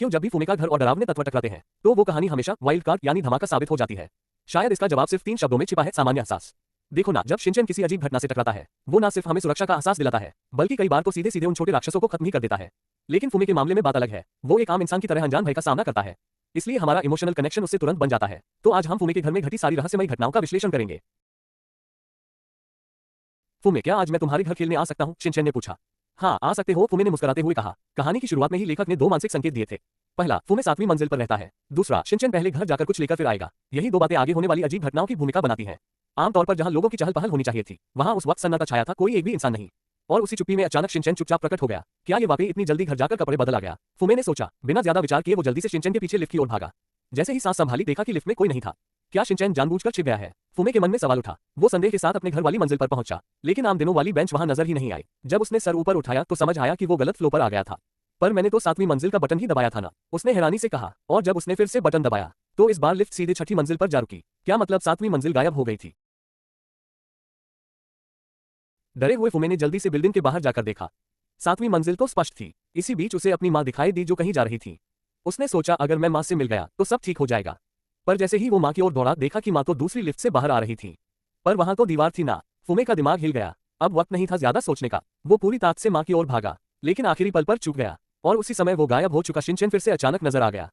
क्यों जब भी फुमे का घर और डरावने तत्व टकराते हैं तो वो कहानी हमेशा वाइल्ड कार्ड यानी धमाका साबित हो जाती है? शायद इसका जवाब सिर्फ 3 शब्दों में छिपा है, सामान्य एहसास। देखो ना, जब शिनचैन किसी अजीब घटना से टकराता है, वो ना सिर्फ हमें सुरक्षा का एहसास दिलाता है, बल्कि कई बार तो सीधे सीधे उन छोटे राक्षसों को खत्म ही कर देता है। लेकिन फुमे के मामले में बात अलग है। वो एक आम इंसान की तरह अनजान भय का सामना करता है, इसलिए हमारा इमोशनल कनेक्शन उससे तुरंत बन जाता है। तो आज हम फुमे के घर में घटी सारी रहस्यमयी घटनाओं का विश्लेषण करेंगे। फुमे, क्या आज मैं तुम्हारे घर खेलने आ सकता हूँ? शिनचैन ने पूछा। हाँ, आ सकते हो, फुमे ने मुस्कुराते हुए कहा। कहानी की शुरुआत में ही लेखक ने 2 मानसिक संकेत दिए थे। पहला, फुमे 7वीं मंजिल पर रहता है। दूसरा, शिनचैन पहले घर जाकर कुछ लेकर फिर आएगा। यही 2 बातें आगे होने वाली अजीब घटनाओं की भूमिका बनाती हैं। आमतौर पर जहां लोगों की चहल पहल होनी चाहिए थी, वहां उस वक्त सन्नाटा छाया था, कोई एक भी इंसान नहीं। और उसी चुप्पी में अचानक शिनचैन चुपचाप प्रकट हो गया। क्या ये वाकई इतनी जल्दी घर जाकर कपड़े बदल आ गया? फुमे ने सोचा। बिना ज्यादा विचार किए वो जल्दी से शिनचैन के पीछे लिफ्ट की ओर भागा। जैसे ही सांस संभाली, देखा कि लिफ्ट में कोई नहीं था। क्या शिनचैन जानबूझकर छिप गया है? फुमे के मन में सवाल उठा। वो संदेह के साथ अपने घर वाली मंजिल पर पहुंचा, लेकिन आम दिनों वाली बेंच वहां नजर ही नहीं आई। जब उसने सर ऊपर उठाया तो समझ आया कि वो गलत फ्लो पर आ गया था। पर मैंने तो 7वीं मंजिल का बटन ही दबाया था ना, उसने हैरानी से कहा। और जब उसने फिर से बटन दबाया तो इस बार लिफ्ट सीधे 6ठी मंजिल पर जा रुकी। क्या मतलब 7वीं मंजिल गायब हो गई थी? डरे हुए फुमे ने जल्दी से बिल्डिंग के बाहर जाकर देखा। 7वीं मंजिल तो स्पष्ट थी। इसी बीच उसे अपनी मां दिखाई दी जो कहीं जा रही थी। उसने सोचा अगर मैं मां से मिल गया तो सब ठीक हो जाएगा। पर जैसे ही वो मां की ओर दौड़ा, देखा कि मां तो दूसरी लिफ्ट से बाहर आ रही थी। पर वहां तो दीवार थी ना। फुमे का दिमाग हिल गया। अब वक्त नहीं था ज्यादा सोचने का। वो पूरी ताकत से मां की ओर भागा, लेकिन आखिरी पल पर चूक गया। और उसी समय वो गायब हो चुका शिनचैन फिर से अचानक नजर आ गया।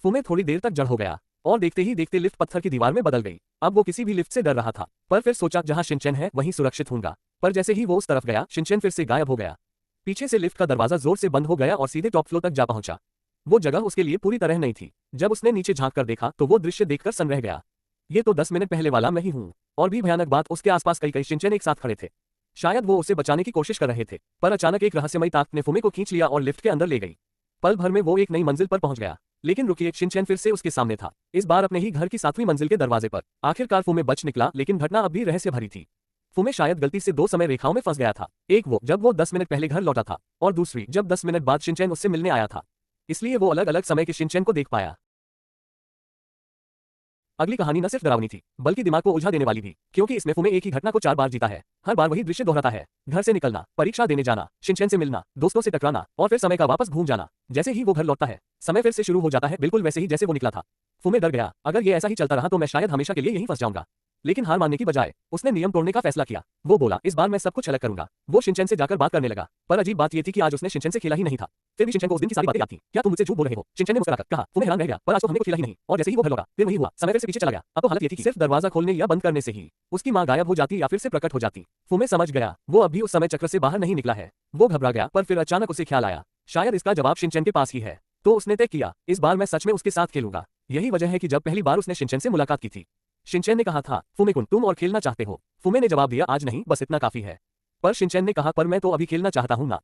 फुमे थोड़ी देर तक जड़ हो गया, और देखते ही देखते लिफ्ट पत्थर की दीवार में बदल गई। अब वो किसी भी लिफ्ट से डर रहा था, पर फिर सोचा जहां शिनचैन है वहीं सुरक्षित होऊंगा। पर जैसे ही वो उस तरफ गया, शिनचैन फिर से गायब हो गया। पीछे से लिफ्ट का दरवाजा जोर से बंद हो गया और सीधे टॉप फ्लोर तक जा पहुंचा। वो जगह उसके लिए पूरी तरह नई थी। जब उसने नीचे झांक कर देखा तो वो दृश्य देखकर सन रह गया। ये तो 10 मिनट पहले वाला मैं ही हूँ। और भी भयानक बात, उसके आसपास कई शिनचैन एक साथ खड़े थे। शायद वो उसे बचाने की कोशिश कर रहे थे, पर अचानक एक रहस्यमयी ताकत ने फुमे को खींच लिया और लिफ्ट के अंदर ले गई। पल भर में वो एक नई मंजिल पर पहुंच गया। लेकिन रुकिए, शिनचैन फिर से उसके सामने था, इस बार अपने ही घर की 7वीं मंजिल के दरवाजे पर। आखिरकार फुमे बच निकला, लेकिन घटना अब भी रहस्य भरी थी। फुमे शायद गलती से 2 समय रेखाओं में फंस गया था। एक वो जब वो 10 मिनट पहले घर लौटा था, और दूसरी जब 10 मिनट बाद शिनचैन उससे मिलने आया था। इसलिए वो अलग अलग समय के शिनचैन को देख पाया। अगली कहानी न सिर्फ डरावनी थी, बल्कि दिमाग को उलझा देने वाली भी, क्योंकि इसमें फुमे एक ही घटना को 4 बार जीता है। हर बार वही दृश्य दोहराता है। घर से निकलना, परीक्षा देने जाना, शिनचैन से मिलना, दोस्तों से टकराना, और फिर समय का वापस घूम जाना। जैसे ही वो घर लौटता है, समय फिर से शुरू हो जाता है, बिल्कुल वैसे ही जैसे वो निकला था। फुमे डर गया। अगर ये ऐसा ही चलता रहा तो मैं शायद हमेशा के लिए यहीं फंस जाऊंगा। लेकिन हार मानने की बजाय उसने नियम तोड़ने का फैसला किया। वो बोला, इस बार मैं सब कुछ अलग करूंगा। वो शिनचैन से जाकर बात करने लगा। पर अजीब बात ये थी कि आज उसने शिनचैन से खेला ही नहीं था। फिर भी शिनचैन को उस दिन की सारी बातें याद थी। क्या तुम मुझसे झूठ बोल रहे हो? शिनचैन ने मुस्कुराकर कहा। फुमे हैरान रह गया, पर आज तो हमने कुछ खेला ही नहीं। और जैसे ही वो घर लौटा, फिर वही हुआ, समय फिर से पीछे चला गया। अब तो हालत ये थी कि सिर्फ दरवाजा खोलने या बंद करने से ही उसकी मां गायब हो जाती या फिर से प्रकट हो जाती। फुमे समझ गया, वो अभी उस समय चक्र से बाहर नहीं निकला है। वो घबरा गया, पर फिर अचानक उसे ख्याल आया, शायद इसका जवाब शिनचैन के पास ही है। तो उसने तय किया, इस बार मैं सच में उसके साथ खेलूंगा। यही वजह है कि जब पहली बार उसने शिनचैन से मुलाकात की थी, शिनचैन ने कहा था, फुमे-कुन, तुम और खेलना चाहते हो? फुमे ने जवाब दिया, आज नहीं, बस इतना काफी है। पर शिनचैन ने कहा, पर मैं तो अभी खेलना चाहता हूं ना।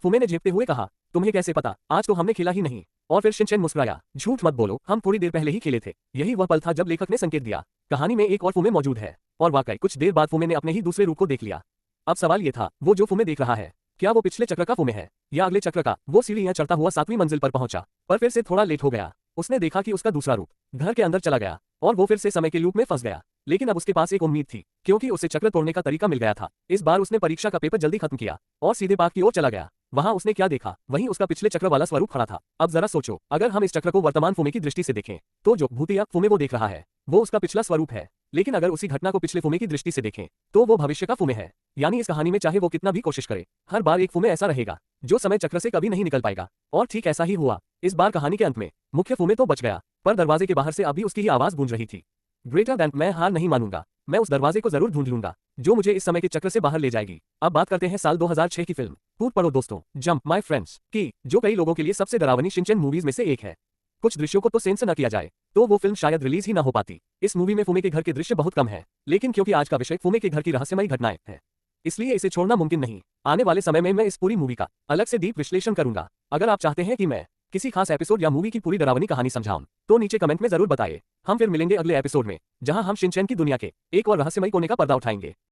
फुमे ने झेपते हुए कहा, तुम्हें कैसे पता? आज तो हमने खेला ही नहीं। और फिर शिनचैन मुस्कुराया, झूठ मत बोलो, हम थोड़ी देर पहले ही खेले थे। यही वह पल था जब लेखक ने संकेत दिया, कहानी में एक और फुमे मौजूद है। और वाकई कुछ देर बाद फुमे ने अपने ही दूसरे रूप को देख लिया। अब सवाल ये था, वो जो फुमे देख रहा है, क्या वो पिछले चक्र का फुमे है या अगले चक्र का? वो सीढ़ियां चढ़ता हुआ 7वीं मंजिल पर पहुंचा, पर फिर से थोड़ा लेट हो गया। उसने देखा कि उसका दूसरा रूप घर के अंदर चला गया, और वो फिर से समय के लूप में फंस गया। लेकिन अब उसके पास एक उम्मीद थी, क्योंकि उसे चक्र तोड़ने का तरीका मिल गया था। इस बार उसने परीक्षा का पेपर जल्दी खत्म किया और सीधे पार्क की ओर चला गया। वहां उसने क्या देखा? वहीं उसका पिछले चक्र वाला स्वरूप खड़ा था। अब जरा सोचो, अगर हम इस चक्र को वर्तमान फुमे की दृष्टि से देखें, तो जो भूतिया फुमे वो देख रहा है, वो उसका पिछला स्वरूप है। लेकिन अगर उसी घटना को पिछले फुमे की दृष्टि से देखें, तो वो भविष्य का फुमे है। यानी इस कहानी में चाहे वो कितना भी कोशिश करे, हर बार एक फुमे ऐसा रहेगा जो समय चक्र से कभी नहीं निकल पाएगा। और ठीक ऐसा ही हुआ। इस बार कहानी के अंत में मुख्य फुमे तो बच गया, पर दरवाजे के बाहर से अभी उसकी ही आवाज गूंज रही थी, ग्रेटर दैन, मैं हार नहीं मानूंगा। मैं उस दरवाजे को जरूर ढूंढ लूंगा जो मुझे इस समय के चक्र से बाहर ले जाएगी। अब बात करते हैं साल 2006 की फिल्म कूद पड़ो दोस्तों, जंप माय फ्रेंड्स की, जो कई लोगों के लिए सबसे डरावनी शिनचैन मूवीज में से एक है। कुछ दृश्यों को तो सेंसर न किया जाए तो वो फिल्म शायद रिलीज ही ना हो पाती। इस मूवी में फुमे के घर के दृश्य बहुत कम है, लेकिन क्योंकि आज का विषय फुमे के घर की रहस्यमयी घटनाएं है, इसलिए इसे छोड़ना मुमकिन नहीं। आने वाले समय में मैं इस पूरी मूवी का अलग से डीप विश्लेषण करूंगा। अगर आप चाहते हैं कि मैं किसी खास एपिसोड या मूवी की पूरी डरावनी कहानी समझाऊं, तो नीचे कमेंट में जरूर बताइए। हम फिर मिलेंगे अगले एपिसोड में, जहां हम शिनचैन की दुनिया के एक और रहस्यमयी कोने का पर्दा उठाएंगे।